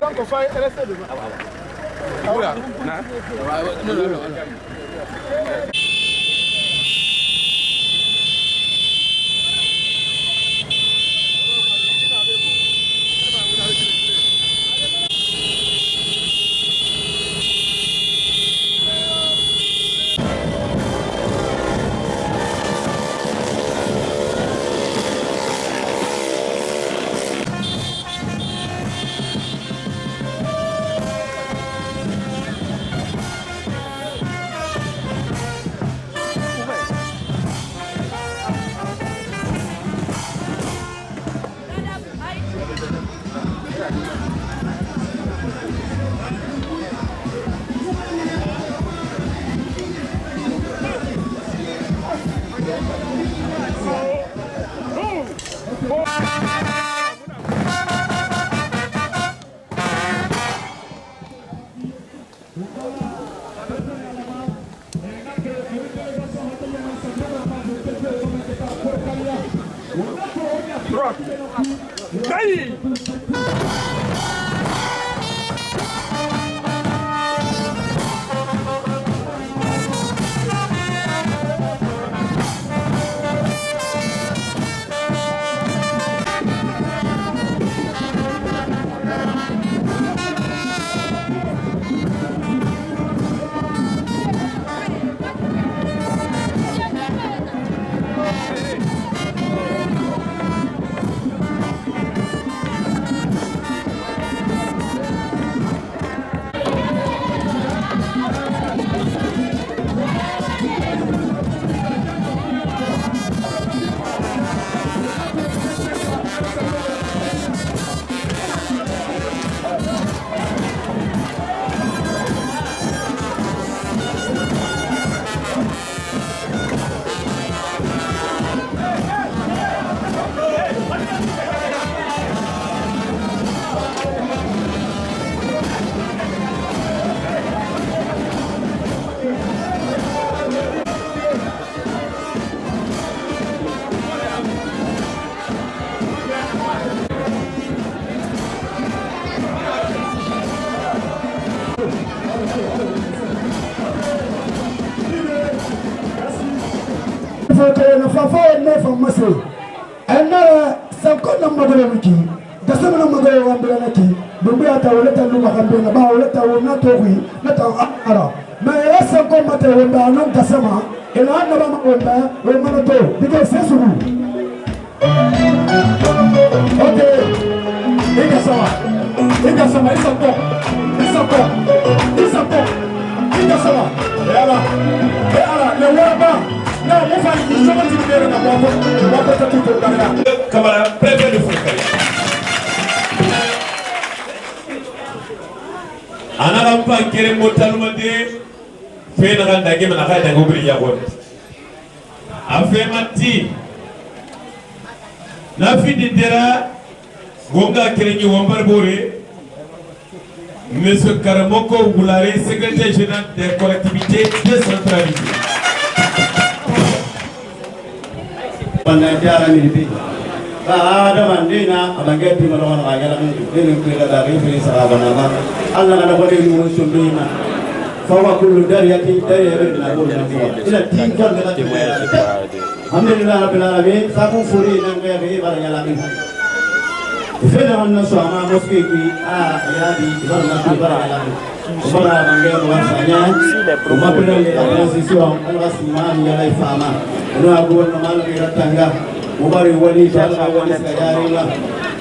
Donc, on va rester devant. Ah, voilà. Non. Kamara, préfet de Foucault. Anagampa kere motalumade fe na ganda ke mana kaya ngobri ya gon. Afe mati na fidi dera gonga kere ni wambar bore. Monsieur Karamoko Boulare, secrétaire général des collectivités décentralisées. Pandai militi. Ada mandina abangeti malonga ngajala ini kuila dari ini sahabana. Allah ada pada ilmu sundina. Fawa kullu dariyati dari na kullu nabi. Ila tingkon dengan timaya. Alhamdulillah rabbil alamin. Saku furi nang kaya baranya lagi. Fena wanna suama moski ki ya di barna baranya lagi. Umara mangga wasanya. Umapena le transition alwasima ya laifama. Ina abuwan namal kira tangga. Mubari wali jalla wali sajarilla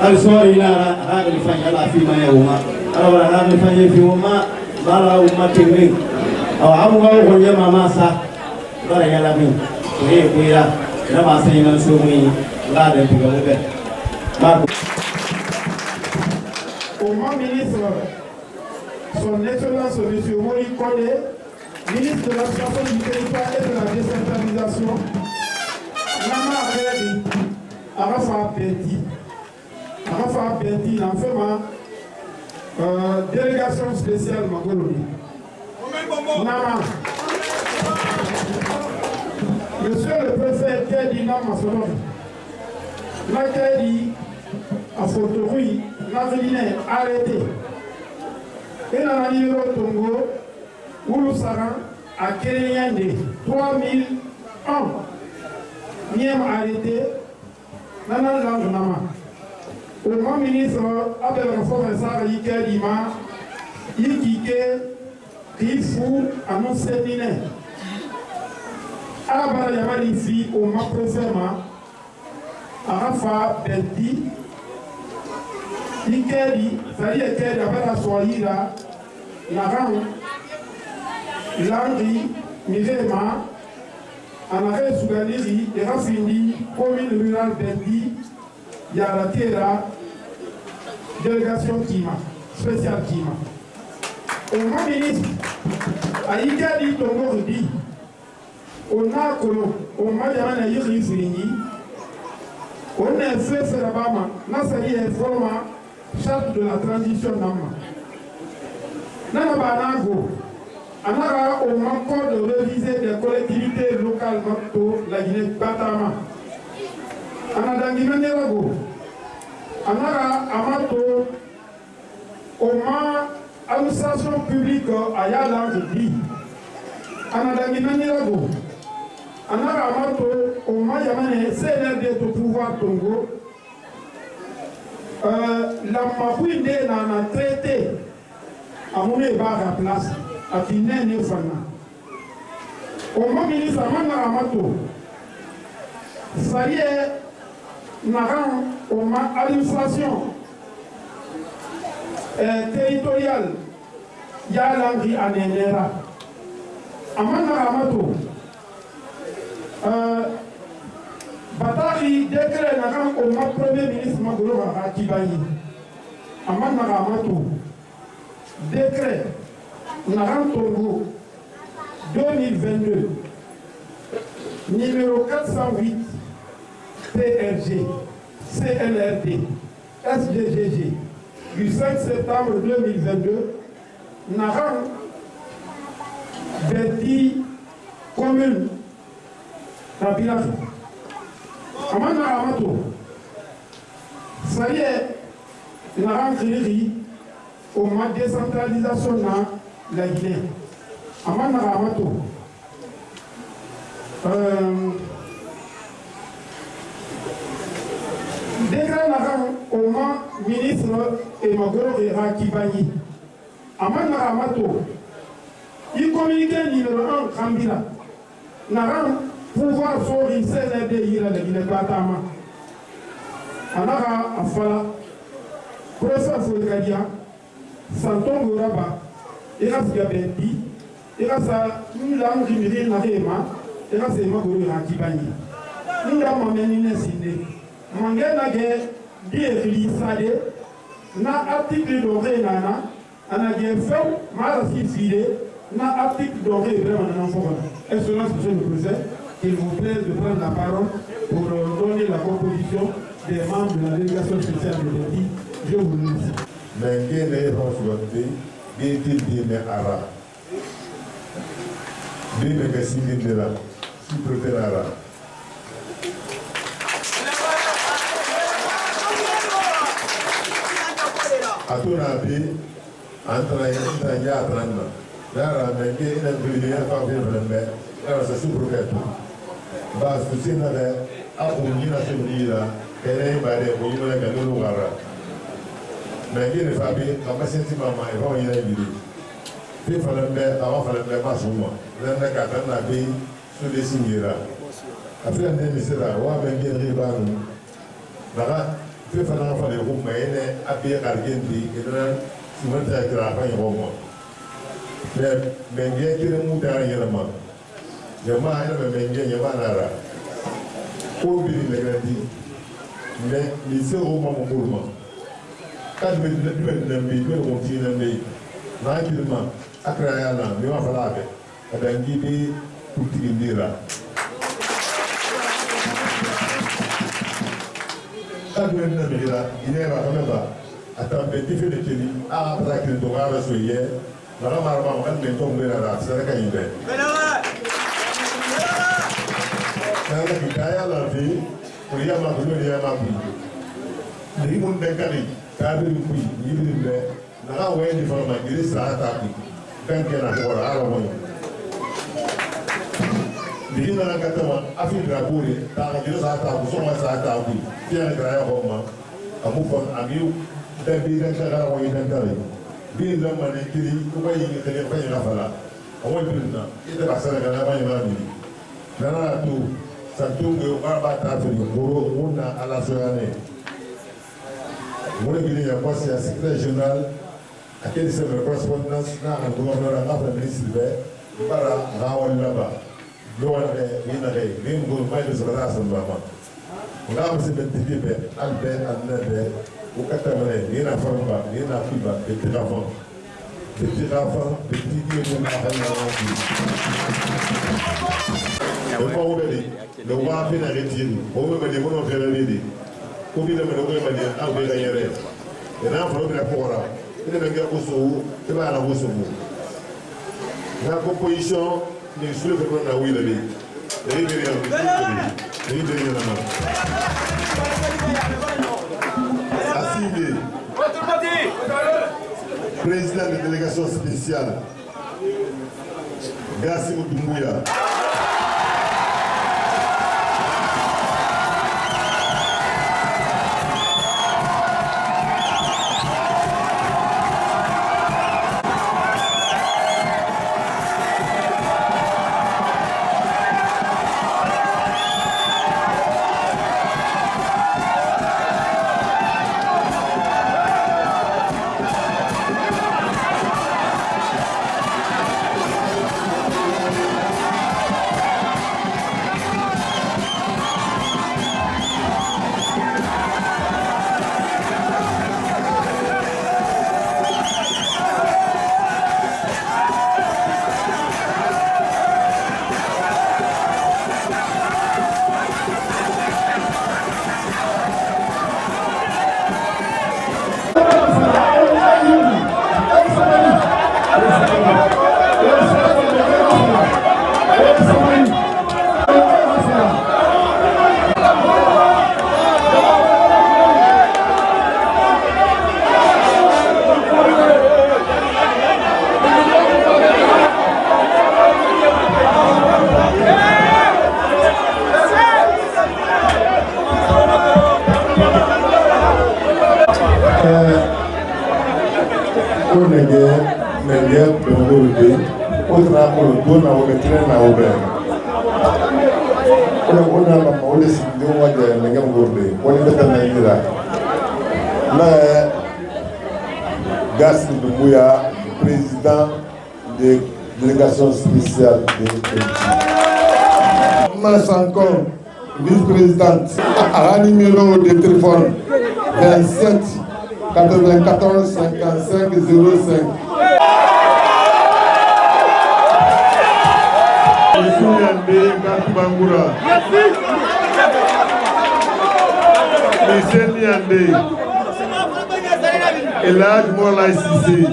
al-sori ila hada lifanya la fi ma yawma ala hada lifanya fi umma bala ummatin aw amu ga ko nyama masa bara yala min kuira na masa ina sumi la de biga lebe au ministre son excellence monsieur Moïse Kone, ministre de l'administration du territoire et de la décentralisation. Nama Abedi, Arafa Abedi, l'enfermement, délégation spéciale Magoloni. Nama, monsieur kedi na masono na kedi a photographe na veline arrêté et na numéro Tongo Oulu Saran à Kéréniande 3001 Niem arrêté Nana Langue Nama au moment ministre appelle la réforme ça Yike Lima Yikike Rifou annonce Nine Abara Yamali fi au ma préférement Arafa Benti Ikedi, c'est-à-dire Ikedi Abara Swahira Naran Landri Mirema Anare Souganiri et Rafindi commune rurale Benti Yaratera délégation Kima spéciale Kima au moment ministre à Ikedi Tongo Rudi on a Kolo au Madiana Yiri Fini on a fait ce rabat Nasari est vraiment charte de la transition Nama Nana Banago Anara au manque de réviser des collectivités locales Makto la Guinée Batama Anadangi Menerago Anara Amato au man administration publique Ayala Rudi Anadangi Menerago Anara Amato au man Yamane CNRD au pouvoir Tongo la mapouine n'a traité à mon bar à place à Guinée Nefana. Au moment ministre Amana Amato, ça y est, Naran, au administration territoriale, Yalangi Anenera. Amana Amato, Batari décret Naran au premier ministre Magolo Akibayi. Amana Amato, décret Naran Tongo 2022 numéro 408 PRG CNRD SDGG du 5 septembre 2022 Naran Beti commune Nabilaf Amana Amato ça y est Naran Khiri au mois de décentralisation dans la Guinée. Amana Amato. Décret Naran au mois ministre et Magoro Rakibayi. Amana Amato. Il communiquait numéro 1 Kambila. Naran pouvoir sauver CNRD Ira de Guinée Batama. Anara Afala. Professeur Foulkadia. Santongo Raba, Eras Gabendi, Erasa Nulam Rimiri Narema, Erasa Maguru Rakibani. Nulam Mamenine Sine. Mangena Ge, Dieri Sade, na article d'oré Nana, Anagé Feu, Marasi Fide, na article d'oré vraiment en forme. Excellence, monsieur le président, il vous plaît de prendre la parole pour donner la composition des membres de la délégation spéciale de l'État. Je vous remercie. Mais quelle est votre volonté d'être dit Ara? Bien que si vous êtes là, si vous êtes là. À ton avis, entre les gens qui Dara menge ina bili ya fa bi rembe dara sa super ketu ba su sina de abu ni na se dira ene ba de ko yimo ga no ngara menge ne fa bi ka ba senti mama e ho ina bili fi fa rembe awa fa rembe ma suma len na ka tan na bi su de singira après ne mi sera wa menge riba nu daga fi fa na fa de ko me ene abi argendi ina sumanta kra fa yo Bengen kira muda yelama jamaah ina bengen yama nara ko biri legrandi mais lycée au maman bourma kad be nambi be on ti nambi na kilma akra yala mi wa falabe adangi bi tuti ndira kad be nambi la ine ba kameba atambe tifele kili a prakil do gara soye Maka marah kan mentong berada, saya kayak ini. nanga kitaya la fi kuriya ma kuno ya ma bi ni mun de kali ta bi ku yi bi be na ga we ni fa ma giri sa ta ku kan ke na ko ra mo ni na ga ta ma afi drapure ta ga giri sa ta ku so ma sa ta ku ti na ga ya ho ma amu fa amiu da bi da ga wa yi da dare bi da ma ne kiri ko ba yi ni te fa yi na fa la o mo bi na ite ba sa ga na ba yi ma ni na tu Santungu Baba Tafili Goro Muna Alasoyane. Mune Bili Yakwasi, secrétaire général, à quel c'est le correspondance, na un gouverneur à la ministre de Bara Rawal Laba, Loane, Minare, Rimbo, Maïs de la Rassemblement. On a aussi des types, Albert, Alnede, au Katamane, Nina Farba, Nina Fiba, des petits enfants. Des petits enfants, des petits dieux de la le pas ouvert, le roi a fait la retirée. On veut me dire, on va faire la vie. Pour qu'il me le dire, ah, vous avez gagné. Et là, on va faire la porra. Il est venu au Kosovo, il va à la Kosovo. La composition, les souhaits que l'on a ouï la vie. Les Libériens, les Libériens, Assimilé, président de la délégation spéciale, Gassim Doumbouya. Gassim Doumbouya, président de la délégation spéciale de Mas encore, vice-présidente, à la numéro de téléphone 27 94 55 05. Monsieur Niandé Gatoubangoura. Monsieur Niandé. Et là, je m'en laisse ici.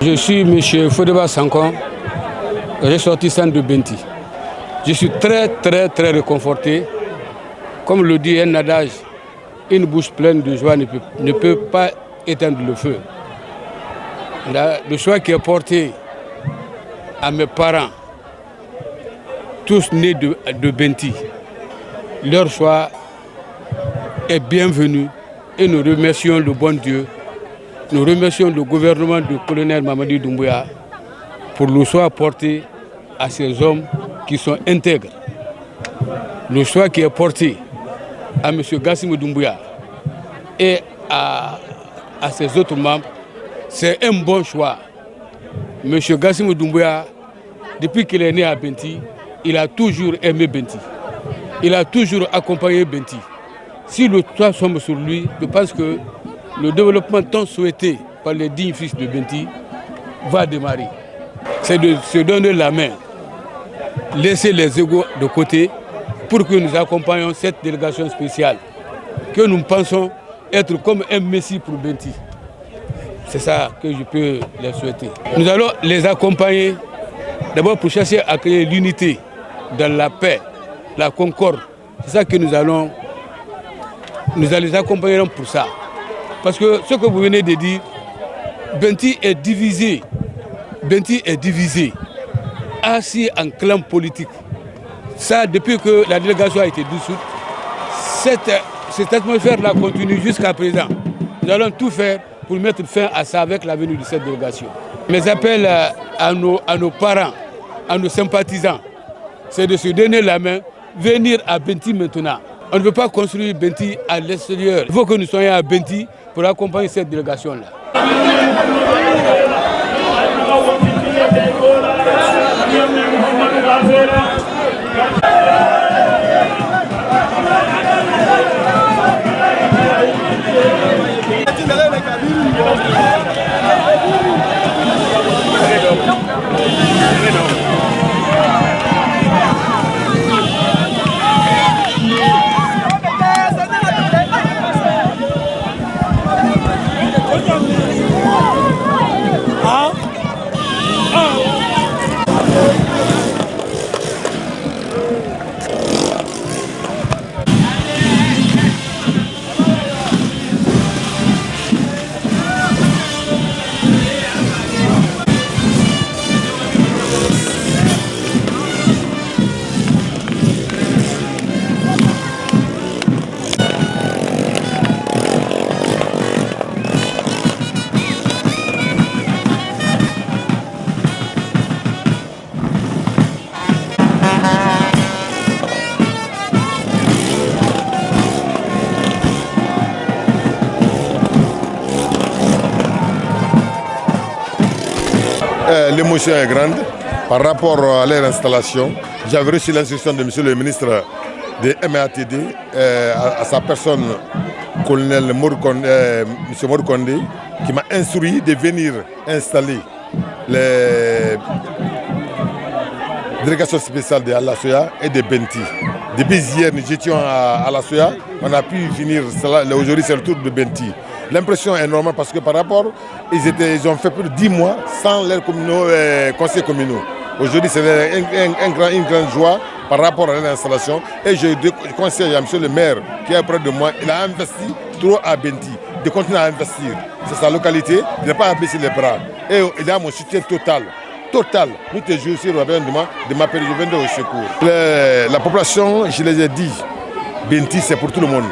Je suis M. Fodeba Sankon, ressortissant de Benti. Je suis très réconforté. Comme le dit un adage, une bouche pleine de joie ne peut pas éteindre le feu. Le choix qui est porté à mes parents, tous nés de Benti, leur choix est bienvenu et nous remercions le bon Dieu. Nous remercions le gouvernement du colonel Mamadi Doumbouya pour le choix porté à ces hommes qui sont intègres. Le choix qui est porté à M. Gassimou Doumbouya et à ses autres membres, c'est un bon choix. M. Gassimou Doumbouya, depuis qu'il est né à Benti, il a toujours aimé Benti. Il a toujours accompagné Benti. Si le toit sombre sur lui, je pense que le développement tant souhaité par les dignes fils de Benti va démarrer. C'est de se donner la main, laisser les égos de côté pour que nous accompagnions cette délégation spéciale que nous pensons être comme un messie pour Benti. C'est ça que je peux les souhaiter. Nous allons les accompagner d'abord pour chercher à créer l'unité dans la paix, la concorde. C'est ça que nous les accompagnerons pour ça. Parce que ce que vous venez de dire, Benti est divisé. Benti est divisé, assis en clan politique. Ça, depuis que la délégation a été dissoute, cette atmosphère-là continue jusqu'à présent. Nous allons tout faire pour mettre fin à ça avec la venue de cette délégation. Mes appels à nos parents, à nos sympathisants, c'est de se donner la main, venir à Benti maintenant. On ne peut pas construire Benti à l'extérieur. Il faut que nous soyons à Benti pour accompagner cette délégation-là. L'émotion est grande par rapport à leur installation. J'avais reçu l'instruction de M. le ministre de MATD, à sa personne, colonel M. Mourkonde, qui m'a instruit de venir installer les délégations spéciales de Alasoya et de Benti. Depuis hier, nous étions à Alasoya, on a pu finir cela. Aujourd'hui, c'est le tour de Benti. L'impression est normale parce que par rapport, ils ont fait plus de 10 mois sans leurs conseils communaux. Aujourd'hui, c'est une grande joie par rapport à l'installation. Et je conseille à M. le maire qui est près de moi, il a investi trop à Benti, de continuer à investir. C'est sa localité, il n'a pas à baisser les bras. Et il a mon soutien total. Total. Nous te jouons sur de m'appeler, je viens au secours. La population, je les ai dit, Benti, c'est pour tout le monde.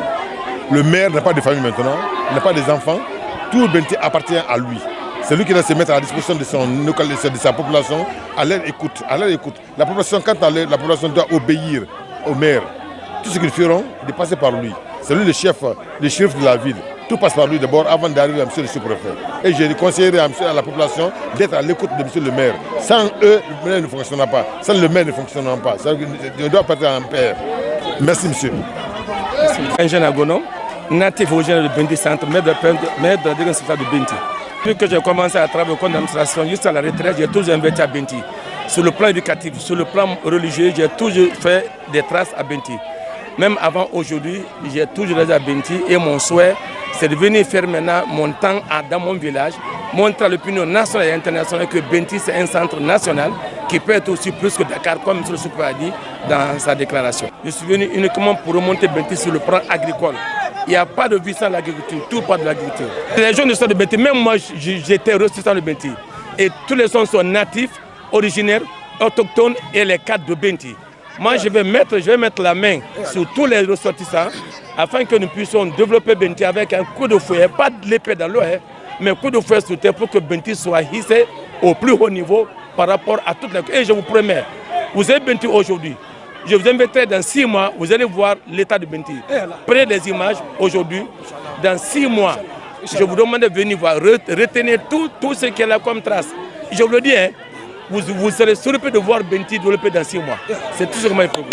Le maire n'a pas de famille maintenant, il n'a pas des enfants. Tout Benti appartient à lui. C'est lui qui doit se mettre à la disposition de sa population, à leur écoute. La population, la population doit obéir au maire. Tout ce qu'ils feront, de passer par lui. C'est lui le chef de la ville. Tout passe par lui d'abord avant d'arriver à M. le sous-préfet. Et je conseillerais à la population d'être à l'écoute de M. le maire. Sans eux, le maire ne fonctionnera pas. Sans le maire ne fonctionnera pas. On doit partir en paix. Merci, monsieur. Un jeune agronome, natif originaire de Benti Centre, maire de la délégation de Benti. Depuis que j'ai commencé à travailler au compte d'administration jusqu'à la retraite, j'ai toujours investi à Benti. Sur le plan éducatif, sur le plan religieux, j'ai toujours fait des traces à Benti. Même avant aujourd'hui, j'ai toujours été à Benti et mon souhait, c'est de venir faire maintenant mon temps dans mon village montrer à l'opinion nationale et internationale que Benti c'est un centre national qui peut être aussi plus que Dakar, comme M. le Soupe a dit dans sa déclaration. Je suis venu uniquement pour remonter Benti sur le plan agricole. Il n'y a pas de vie sans l'agriculture, tout part de l'agriculture. Les gens de Benti, même moi j'étais ressuscitant de Benti. Et tous les gens sont natifs, originaires, autochtones et les cadres de Benti. Moi je vais mettre la main sur tous les ressortissants afin que nous puissions développer Benti avec un coup de fouet, pas de l'épée dans l'eau, mais coup de fouet sur terre pour que Benti soit hissé au plus haut niveau par rapport à toute la... Et je vous promets, vous avez Benti aujourd'hui. Je vous inviterai dans 6 mois, vous allez voir l'état de Benti. Prenez les images aujourd'hui. Dans 6 mois, je vous demande de venir voir, retenir tout ce qu'il y a là comme trace. Je vous le dis, vous serez surpris de voir Benti développer dans 6 mois. C'est tout ce que moi il faut.